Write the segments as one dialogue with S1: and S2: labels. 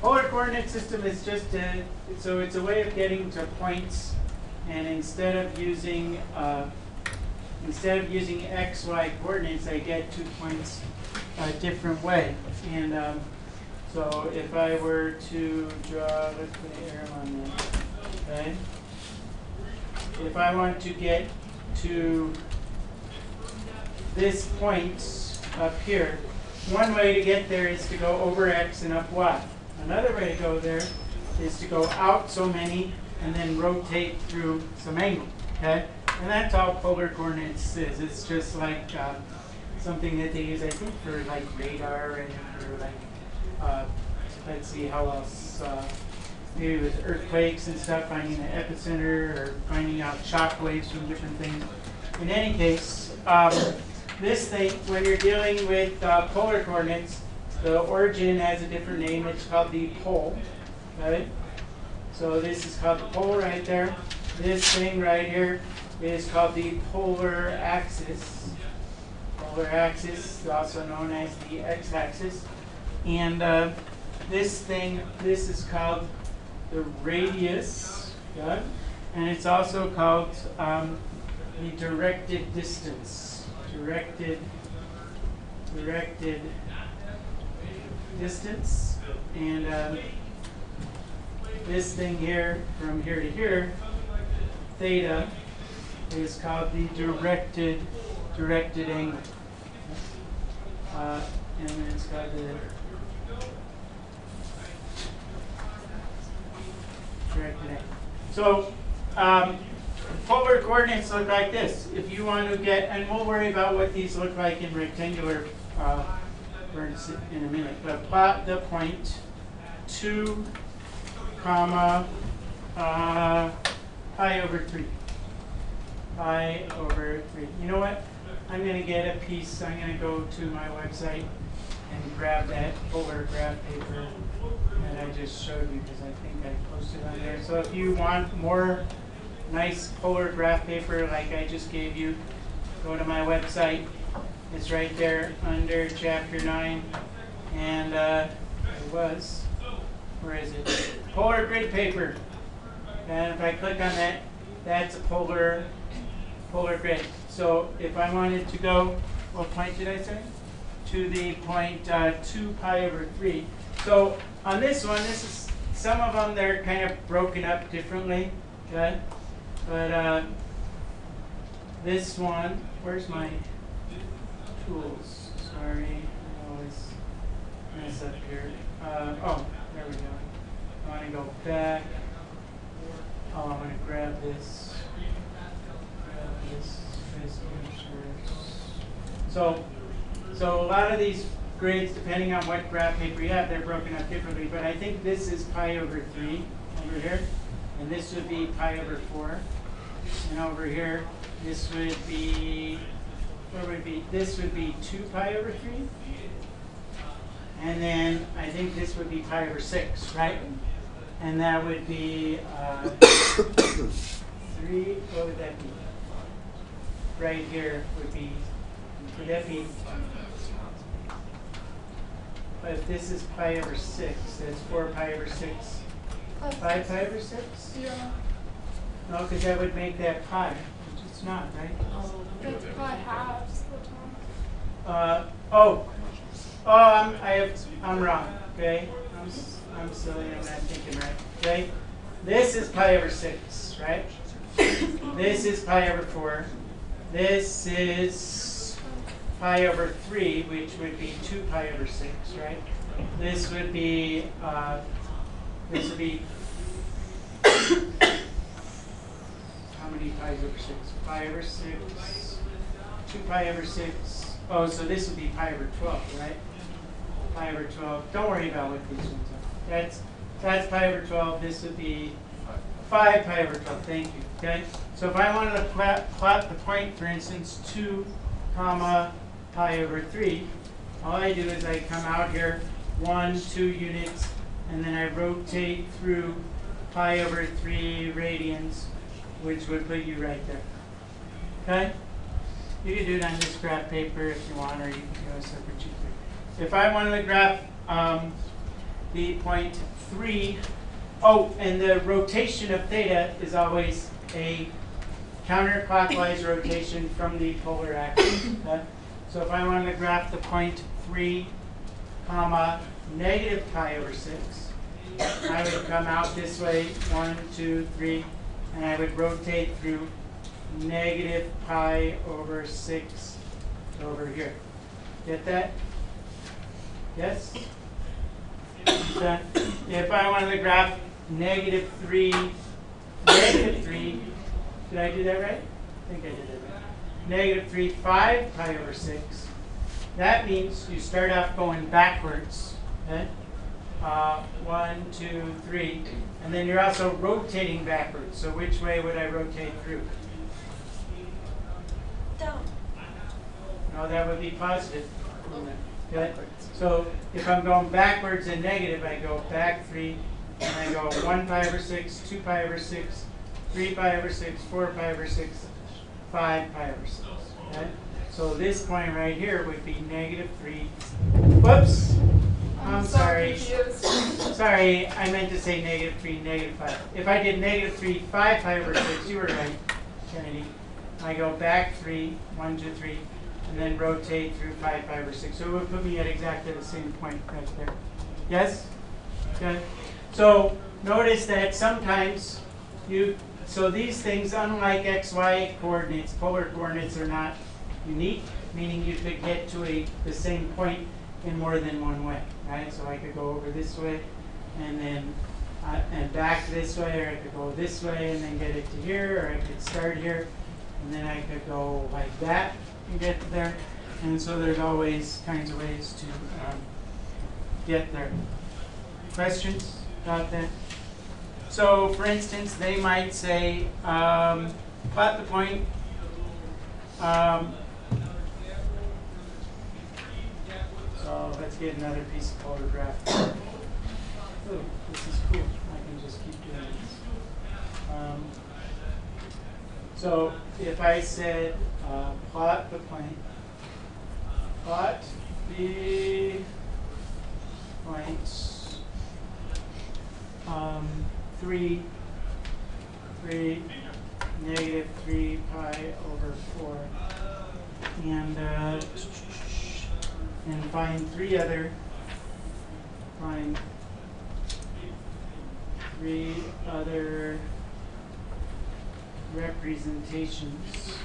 S1: Polar coordinate system is just so it's a way of getting to points, and instead of using x, y coordinates, I get 2 points a different way. And so if I were to draw, let's put an arrow on that. Okay. If I want to get to this point up here, one way to get there is to go over x and up y. Another way to go there is to go out so many and then rotate through some angle. Okay, and that's all polar coordinates is. It's just like something that they use, I think, for like radar and for like let's see how else. Maybe with earthquakes and stuff, finding the epicenter or finding out shock waves from different things. In any case, this thing, when you're dealing with polar coordinates, the origin has a different name. It's called the pole. Right? So this is called the pole right there. This thing right here is called the polar axis. Polar axis, also known as the x-axis. And this thing, this is called the radius, okay? And it's also called the directed distance. Directed distance. And this thing here, from here to here, theta, is called the directed angle. And it's called the directed angle. So polar coordinates look like this. If you want to get, and we'll worry about what these look like in rectangular in a minute, but plot the point 2, comma, pi over 3. Pi over 3. You know what? I'm going to get a piece. I'm going to go to my website and grab that polar graph paper that I just showed you, because I think I posted on there. So if you want more nice polar graph paper like I just gave you, go to my website. It's right there under chapter 9. And where is it? Polar grid paper. And if I click on that, that's a polar grid. So if I wanted to go, what point did I say? To the point 2 pi over 3. So on this one, this is some of them, they're kind of broken up differently. Okay? But this one, where's my tools? Sorry, I always mess up here. Oh, there we go. I want to go back. Oh, I'm going to grab this. So a lot of these grids, depending on what graph paper you have, they're broken up differently. But I think this is pi over 3 over here. And this would be pi over 4. And over here, this would be, where would it be? This would be 2 pi over 3. And then I think this would be pi over 6, right? And that would be 3, what would that be? Right here would that be, but if this is pi over 6, that's 4 pi over 6. 5 pi over 6?
S2: Yeah.
S1: No, because that would make that pi, which it's not, right?
S2: It's pi halves the time.
S1: I'm wrong, okay? I'm silly, I'm not thinking right, okay? This is pi over 6, right? This is pi over 4. This is pi over 3, which would be 2 pi over 6, right? This would be, how many pi's over 6? Pi over 6, 2 pi over 6. Oh, so this would be pi over 12, right? Pi over 12. Don't worry about what these ones are. That's pi over 12. This would be 5 pi over 12. Thank you. Okay? So if I wanted to plot the point, for instance, 2 comma pi over 3, all I do is I come out here 1, 2 units, and then I rotate through pi over 3 radians, which would put you right there. Okay? You can do it on this graph paper if you want, or you can go a separate sheet. If I wanted to graph be 0.3. Oh, and the rotation of theta is always a counterclockwise rotation from the polar axis. Okay? So if I wanted to graph the 0.3, comma, negative pi over 6, I would come out this way, 1, 2, 3, and I would rotate through negative pi over 6 over here. Get that? Yes? So if I wanted to graph negative 3, did I do that right? I think I did it right. Negative 3, 5 pi over 6. That means you start off going backwards. Okay? 1, 2, 3. And then you're also rotating backwards. So which way would I rotate through?
S2: Down.
S1: No, that would be positive. Okay? So if I'm going backwards and negative, I go back 3, and I go 1 pi over 6, 2 pi over 6, 3 pi over 6, 4 pi over 6, 5 pi over 6. Okay? So this point right here would be negative 3. Whoops. I'm
S2: so
S1: sorry.
S2: confused.
S1: Sorry, I meant to say negative 3, negative 5. If I did negative 3, 5 pi over 6, you were right, Kennedy. I go back 3, 1, 2, 3, and then rotate through 5 pi over 6. So it would put me at exactly the same point right there. Yes? Okay. So notice that sometimes so these things, unlike XY coordinates, polar coordinates are not unique, meaning you could get to the same point in more than one way, right? So I could go over this way and then and back this way, or I could go this way and then get it to here, or I could start here and then I could go like that and get there. And so there's always kinds of ways to get there. Questions about that? So for instance, they might say, plot the point. So let's get another piece of photograph. Oh, this is cool. I can just keep doing this. So if I said plot the point, plot the points 3, negative 3 pi over 4, and find three other representations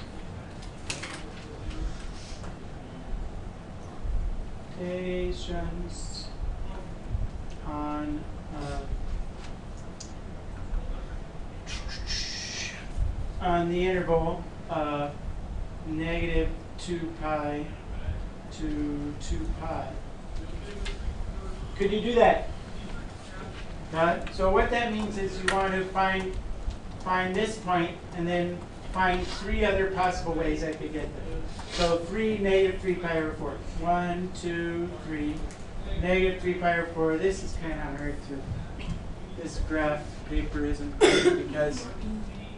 S1: on the interval negative 2 pi to 2 pi. Could you do that? So what that means is you want to find this point and then find three other possible ways I could get there. So 3, negative 3 pi over 4. 1, 2, 3, negative 3 pi over 4. This is kind of hard to. This graph paper isn't good because,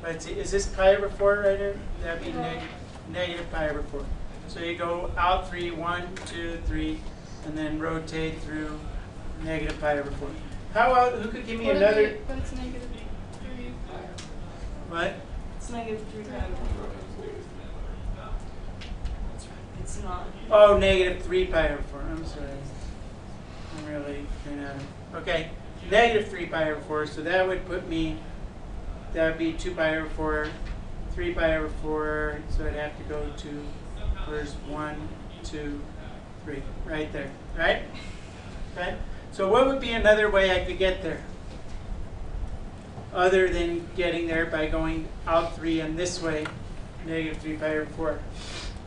S1: let's see, is this pi over 4 right here? That'd be negative pi over 4. So you go out 3, 1, 2, 3, and then rotate through negative pi over 4. How about, who could give me another?
S2: But it's negative 3 pi.
S1: What?
S2: It's negative 3 pi. It's not.
S1: Oh, negative 3 pi over 4. I'm sorry. I'm really kind of. Okay, negative 3 pi over 4. So that would put me, that would be 2 pi over 4, 3 pi over 4. So I'd have to go to, where's 1, 2, 3. Right there. Right? Okay. So what would be another way I could get there? Other than getting there by going out 3 and this way, negative 3 pi over 4.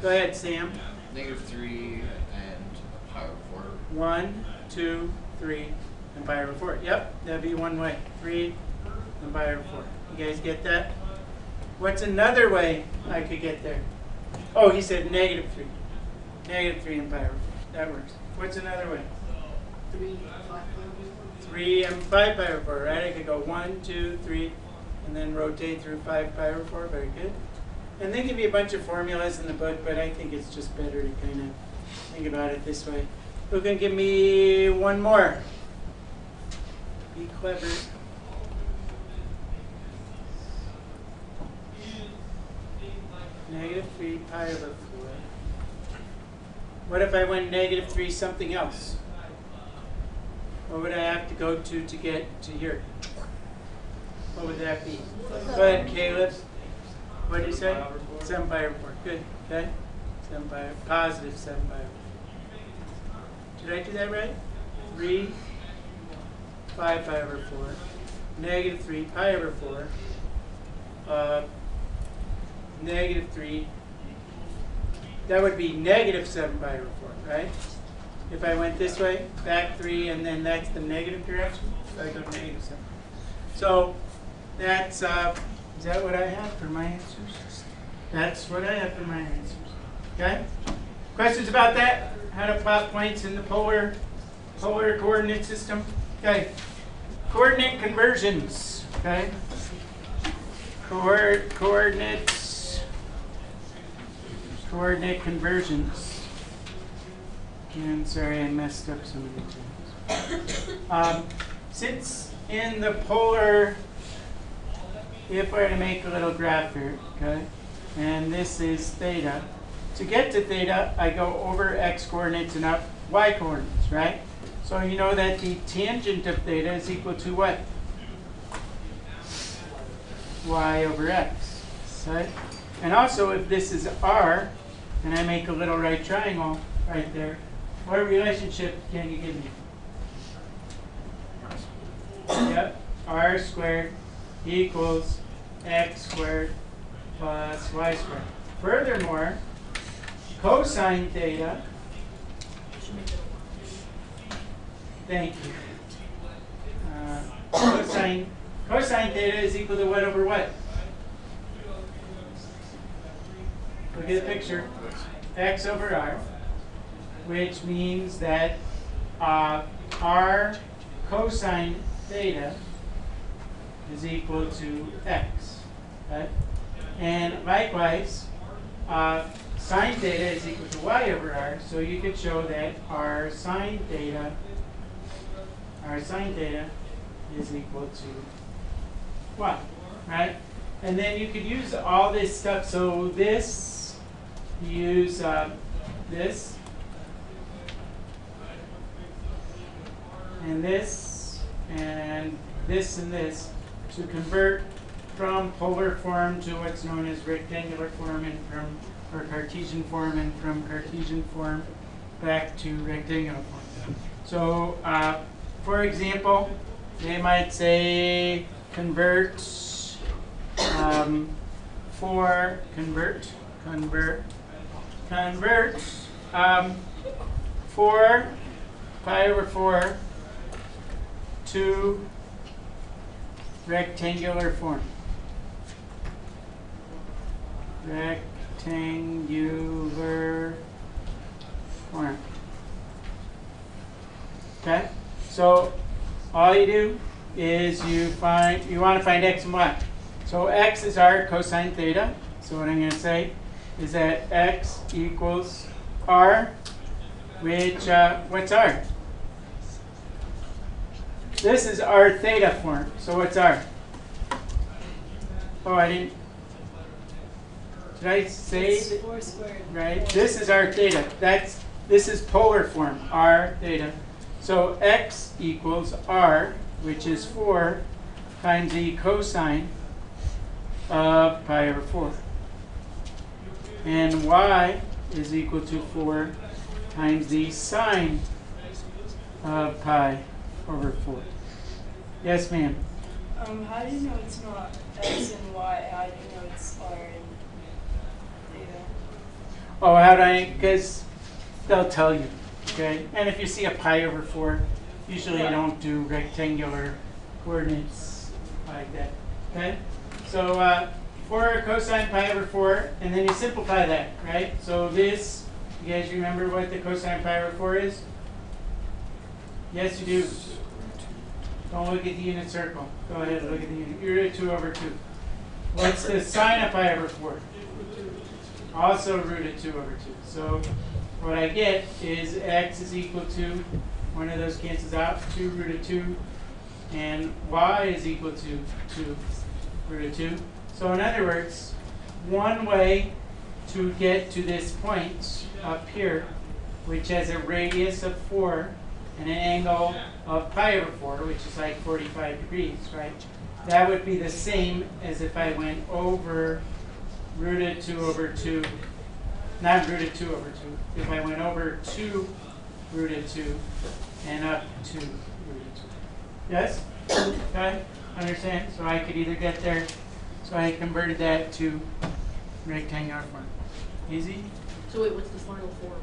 S1: Go ahead, Sam.
S3: Negative 3 and pi over 4.
S1: 1, 2, 3, and pi over 4. Yep, that'd be one way. 3 and pi over 4. You guys get that? What's another way I could get there? Oh, he said negative 3. Negative 3 and pi over 4. That works. What's another way? 3 and 5 pi over 4, right? I could go 1, 2, 3, and then rotate through 5 pi over 4. Very good. And there can be a bunch of formulas in the book, but I think it's just better to kind of think about it this way. Who can give me one more? be clever. Negative 3 pi over 4. What if I went negative 3 something else? What would I have to go to get to here? What would that be? Go ahead, Caleb. What did you say? 7 pi over 4. Good. Okay. 7 pi, positive 7 pi over 4. Did I do that right? 3, 5 pi over 4. Negative 3 pi over 4. Negative 3. That would be negative 7 pi over 4, right? If I went this way, back 3, and then that's the negative direction. So I go negative 7. So that's, is that what I have for my answers? That's what I have for my answers. Okay? Questions about that? How to plot points in the polar coordinate system? Okay. Coordinate conversions. Okay? Coordinate conversions. And sorry, I messed up some of the terms. Since in the polar, if I were to make a little graph here, okay, and this is theta. To get to theta, I go over x coordinates and up y coordinates, right? So you know that the tangent of theta is equal to what? Y over x, right? And also, if this is r, and I make a little right triangle right there, what relationship can you give me? Yep, r squared equals x squared plus y squared. Furthermore, cosine theta, thank you. Cosine theta is equal to what over what? Look at the picture. X over r, which means that r cosine theta is equal to x. Okay? And likewise, sine theta is equal to y over r, so you could show that r sine theta is equal to y, right? And then you could use all this stuff. So this, use this, and this, and this, and this to convert from polar form to what's known as rectangular form, and or Cartesian form, and from Cartesian form back to rectangular form. So, for example, they might say convert 4 pi over 4 to rectangular form. Rectangular form. Okay? So all you do is you want to find x and y. So x is r cosine theta. So what I'm going to say is that x equals r, which, what's r? This is r theta form. So what's r? Oh, I didn't. Did I say?
S2: It's 4 squared.
S1: Right. This is r theta. This is polar form, r theta. So x equals r, which is 4 times the cosine of pi over 4. And y is equal to 4 times the sine of pi over 4. Yes, ma'am?
S2: How do you know it's not x and y? How do you know it's r and theta?
S1: Oh, how do I? Because they'll tell you. Okay? And if you see a pi over 4, usually you don't do rectangular coordinates like that. Okay? So 4 cosine pi over 4, and then you simplify that, right? So this, you guys remember what the cosine pi over 4 is? Yes, you do. Don't look at the unit circle. Go ahead, look at the unit. You're at 2 over 2. What's the sine of pi over 4? Also root of 2 over 2. So what I get is x is equal to, one of those cancels out, 2 root of 2 and y is equal to 2 root of 2. So in other words, one way to get to this point up here, which has a radius of 4 and an angle of pi over 4, which is like 45 degrees, right? That would be the same as if I went over root of 2 over 2, not root of 2 over 2. If I went over 2 root of 2 and up to root of 2. Yes? Okay? Understand? So I could either get there, so I converted that to rectangular form. Easy?
S4: So wait, what's the final form?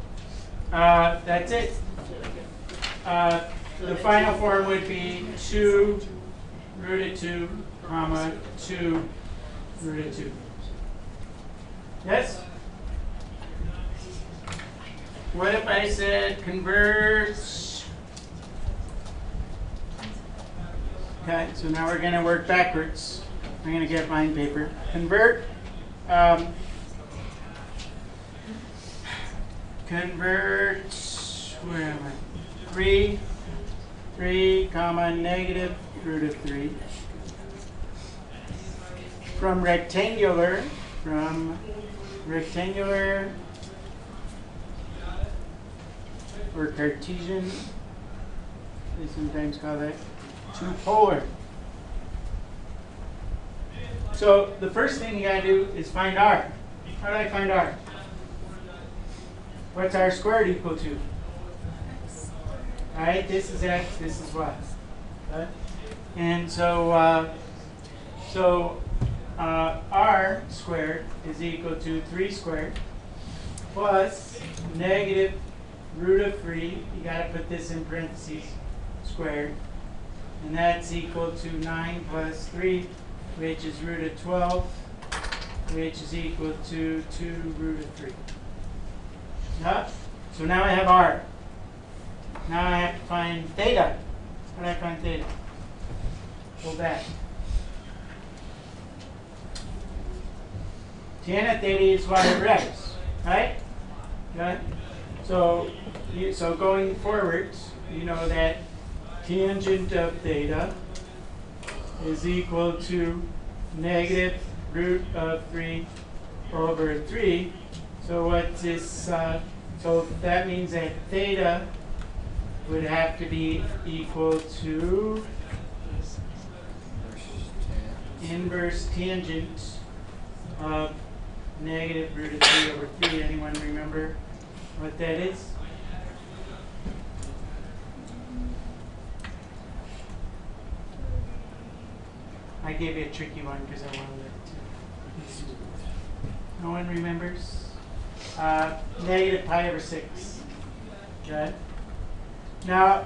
S1: That's it. The final form would be 2 root of 2, comma, 2 root of 2. Yes? What if I said convert? Okay, so now we're going to work backwards. I'm going to get line paper. Convert. Convert, where am I? 3, comma, negative root of 3. From rectangular, or Cartesian, they sometimes call that, to polar. So the first thing you gotta do is find r. How do I find r? What's r squared equal to? All right, this is x, this is y. Okay? And so, r squared is equal to 3 squared plus negative root of 3. You got to put this in parentheses, squared. And that's equal to 9 plus 3, which is root of 12, which is equal to 2 root of 3. Yep. So now I have r. Now I have to find theta. How do I find theta? Go back. Tan of theta is y over x, right? Okay. So going forwards, you know that tangent of theta is equal to negative root of 3 over 3. So what's this? So that means that theta would have to be equal to inverse tangent of negative root of 3 over 3. Anyone remember what that is? I gave you a tricky one because I wanted it to. No one remembers? Negative pi over 6. Okay. Now,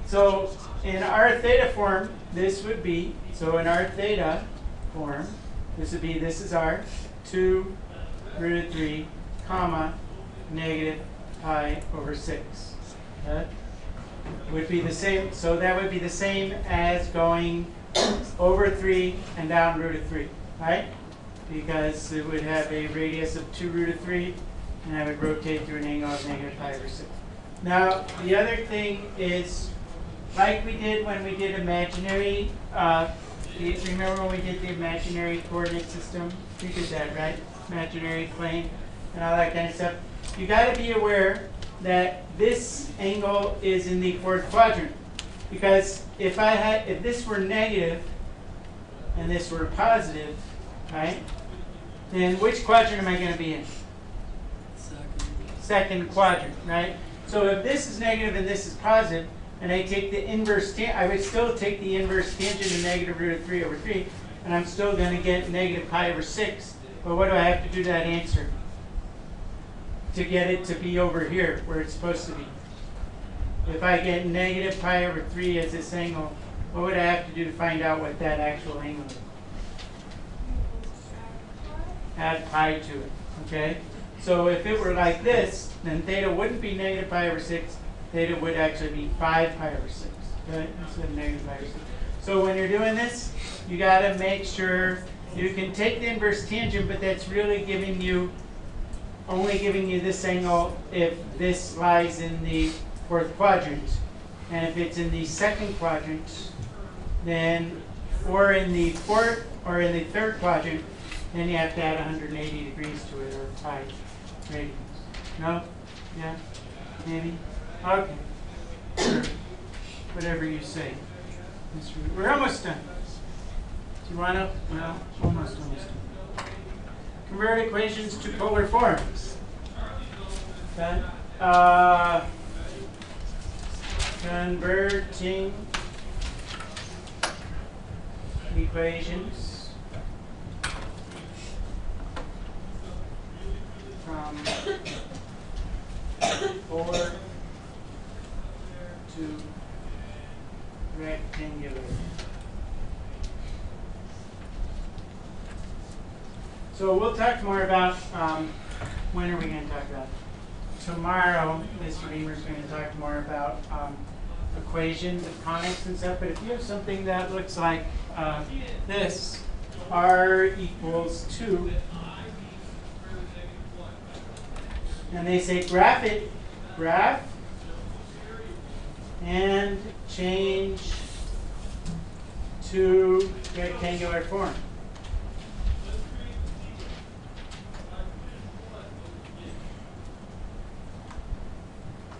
S1: so in r theta form, this would be, so in r theta form, this would be, this is r, 2 root of 3, comma, negative pi over 6. Okay. Would be the same, so that would be the same as going over 3 and down root of 3, right? Because it would have a radius of 2 root of 3, and I would rotate through an angle of negative pi over 6. Now, the other thing is, like we did when we did imaginary, remember when we did the imaginary coordinate system? We did that, right? Imaginary plane and all that kind of stuff. You got to be aware that this angle is in the fourth quadrant. Because if this were negative and this were positive, right? Then which quadrant am I going to be in? Second quadrant, right? So if this is negative and this is positive, and I take the inverse I would still take the inverse tangent of negative root of 3 over 3, and I'm still going to get negative pi over 6. But what do I have to do to that answer to get it to be over here where it's supposed to be? If I get negative pi over 3 as this angle, what would I have to do to find out what that actual angle is? Add pi to it, okay? So if it were like this, then theta wouldn't be negative pi over 6. Theta would actually be 5 pi over 6, okay? Instead of negative pi over 6. So when you're doing this, you got to make sure you can take the inverse tangent, but that's really only giving you this angle if this lies in the fourth quadrant. And if it's in the second quadrant, then, or in the fourth, or in the third quadrant, then you have to add 180 degrees to it, or pi radians. No? Yeah? Maybe? Okay. Sure. Whatever you say. We're almost done. Do you want to? Well, almost done. Convert equations to polar forms. Okay. Converting equations from polar to rectangular. So we'll talk more about, when are we going to talk about? Tomorrow, Mr. Beamer's going to talk more about equations of conics and stuff. But if you have something that looks like this, r equals 2, and they say graph it, graph, and change to rectangular form.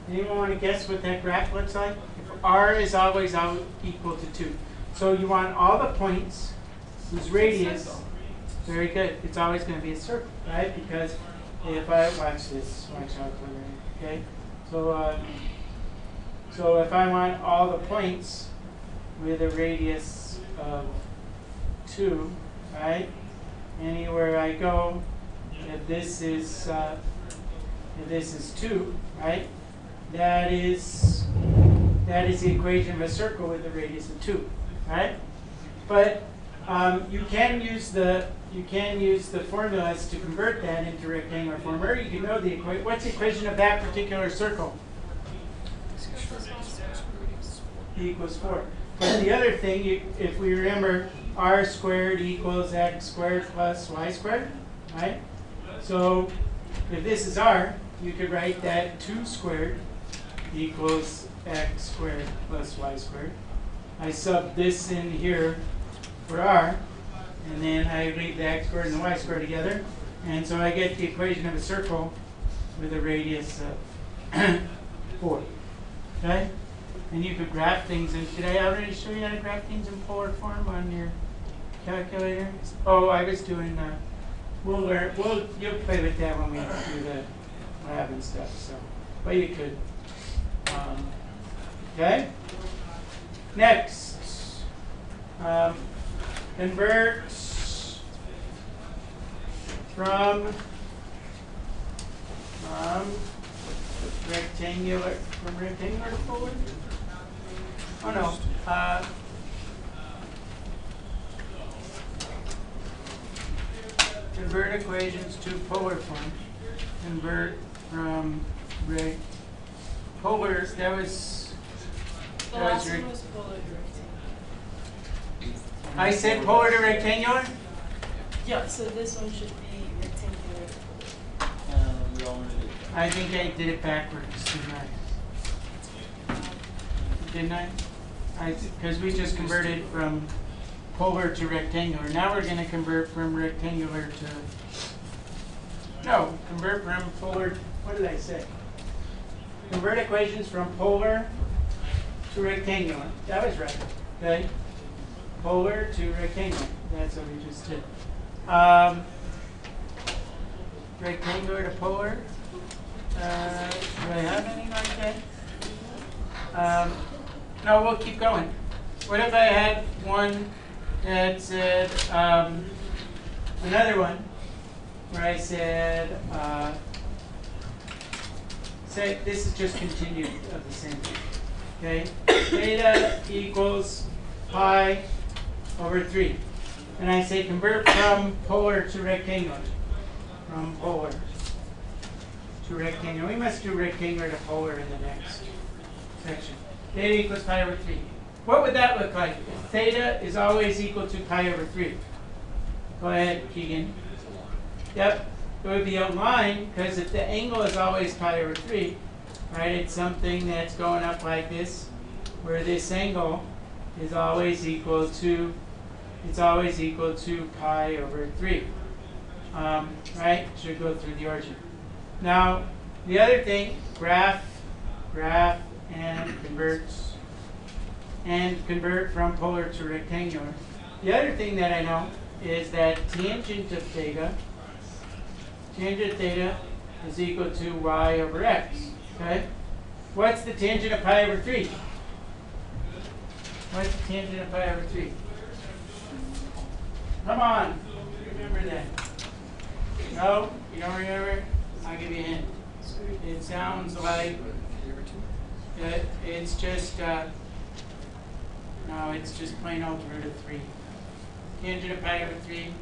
S1: Anyone want to guess what that graph looks like? If r is always equal to 2. So you want all the points whose radius, very good, it's always going to be a circle, right? Because if I, watch this, watch how clever, okay? So if I want all the points with a radius of 2, right? Anywhere I go, if this is 2, right? That is the equation of a circle with a radius of 2, right? But you can use the formulas to convert that into rectangular form, or you can know the equation. What's the equation of that particular circle? E equals 4. But the other thing, if we remember, r squared equals x squared plus y squared, right? So if this is r, you could write that 2 squared equals x squared plus y squared. I sub this in here for r, and then I leave the x squared and the y squared together, and so I get the equation of a circle with a radius of 4. Okay? And you could graph things, and did I already show you how to graph things in polar form on your calculator? Oh, I was doing, we'll learn, you'll play with that when we do the lab and stuff, so, but you could. Okay? Next, convert from rectangular to polar? Oh no. Convert equations to polar form. Convert from polar. That was.
S2: The last one was polar to rectangular.
S1: I said polar to rectangular.
S2: Yeah, so this one should be rectangular to
S3: We all did it.
S1: I think I did it backwards, didn't I? Because we just converted from polar to rectangular. Now we're going to convert from rectangular to. No, convert from polar. What did I say? Convert equations from polar to rectangular. That was right. Okay. Polar to rectangular. That's what we just did. Rectangular to polar. Do I have anything like that? No, we'll keep going. What if I had one that said, another one, where I said, say this is just continued of the same thing. Okay? Theta equals pi over 3. And I say convert from polar to rectangular. From polar to rectangular. We must do rectangular to polar in the next section. Theta equals pi over 3. What would that look like? If theta is always equal to pi over 3. Go ahead, Keegan. Yep. It would be a line, because if the angle is always pi over 3, right, it's something that's going up like this, where this angle is always equal to, it's always equal to pi over 3. Right? Should go through the origin. Now, the other thing, graph, and convert from polar to rectangular. The other thing that I know is that tangent of theta is equal to y over x. Okay? What's the tangent of pi over 3? What's the tangent of pi over 3? Come on, remember that. No, you don't remember? I'll give you a hint. It sounds like it's just no, it's just plain old root of 3. Tangent of pi over 3.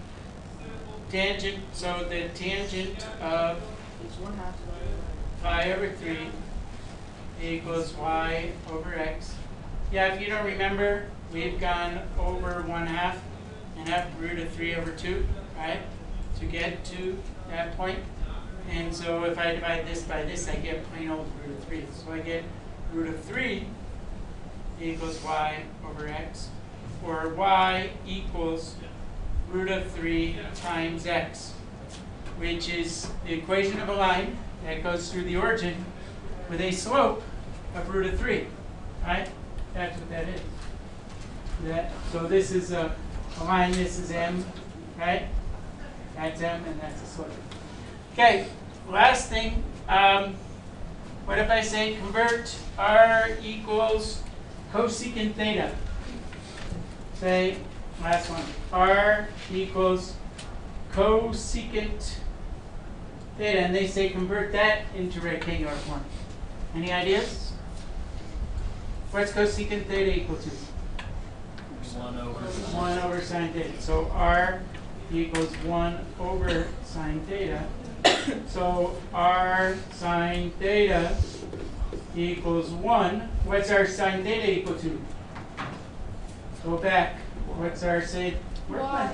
S1: Tangent, so the tangent of
S4: It's 1/2
S1: pi over 3 equals y over x. Yeah, if you don't remember, we've gone over 1/2 and have root of 3 over 2, right? To get to that point. And so if I divide this by this, I get plain old root of 3. So I get root of 3 equals y over x, or y equals root of 3 times x, which is the equation of a line that goes through the origin with a slope of root of 3, right? That's what that is. So this is a line, this is m, right? That's m, and that's a slope. Okay, last thing. What if I say convert r equals cosecant theta? Say, last one. R equals cosecant theta, and they say convert that into rectangular form. Any ideas? What's cosecant theta equal to? 1 over sine theta. So r equals 1 over sine theta. So r sine theta equals 1. What's our sine theta equal to? Go back. What's our say?
S2: Y.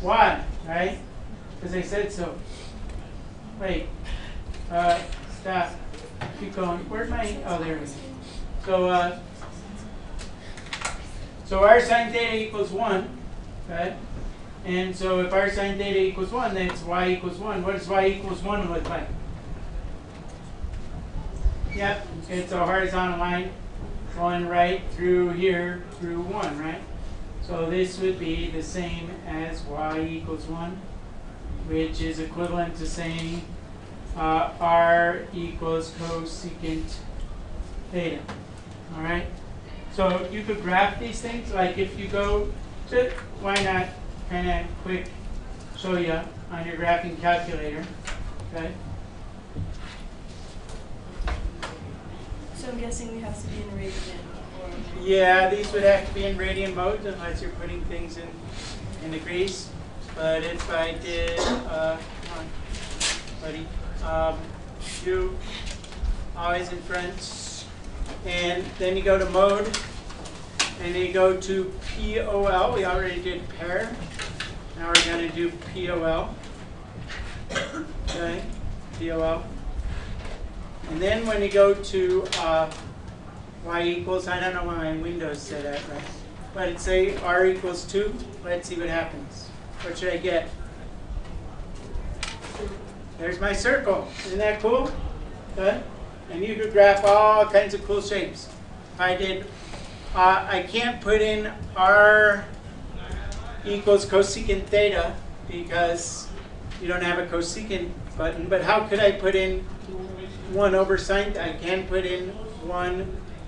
S1: Y, right? Because I said so. Wait. Stop. Keep going. Where's my? Oh, there we go. So r sine theta equals 1. Okay? And so if r sine theta equals 1, then it's y equals 1. What does y equals 1 look like? Yep, it's a horizontal line going right through here through 1, right? So this would be the same as y equals 1, which is equivalent to saying r equals cosecant theta. All right? So you could graph these things. Like if you go to, why not kind of quick show you on your graphing calculator. Okay?
S2: So I'm guessing we have to be in radian or.
S1: Yeah, these would have to be in radian mode unless you're putting things in degrees. But if I did, come on, buddy, you always in front, and then you go to mode, and you go to POL. We already did pair. Now we're going to do POL. Okay, POL. And then when you go to y equals, I don't know why my Windows said that, right? But it say r equals 2. Let's see what happens. What should I get? There's my circle. Isn't that cool? Good. And you could graph all kinds of cool shapes. I did. I can't put in r equals cosecant theta because you don't have a cosecant button. But how could I put in 1 over sine? I can put in 1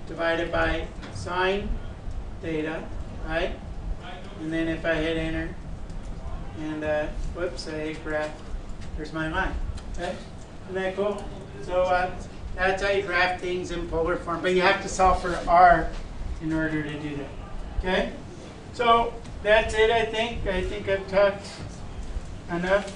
S1: divided by sine theta, right? And then if I hit enter, and whoops, I hit graph, there's my line. Okay? Isn't that cool? So that's how you graph things in polar form. But you have to solve for r in order to do that. Okay? So that's it, I think. I think I've talked enough.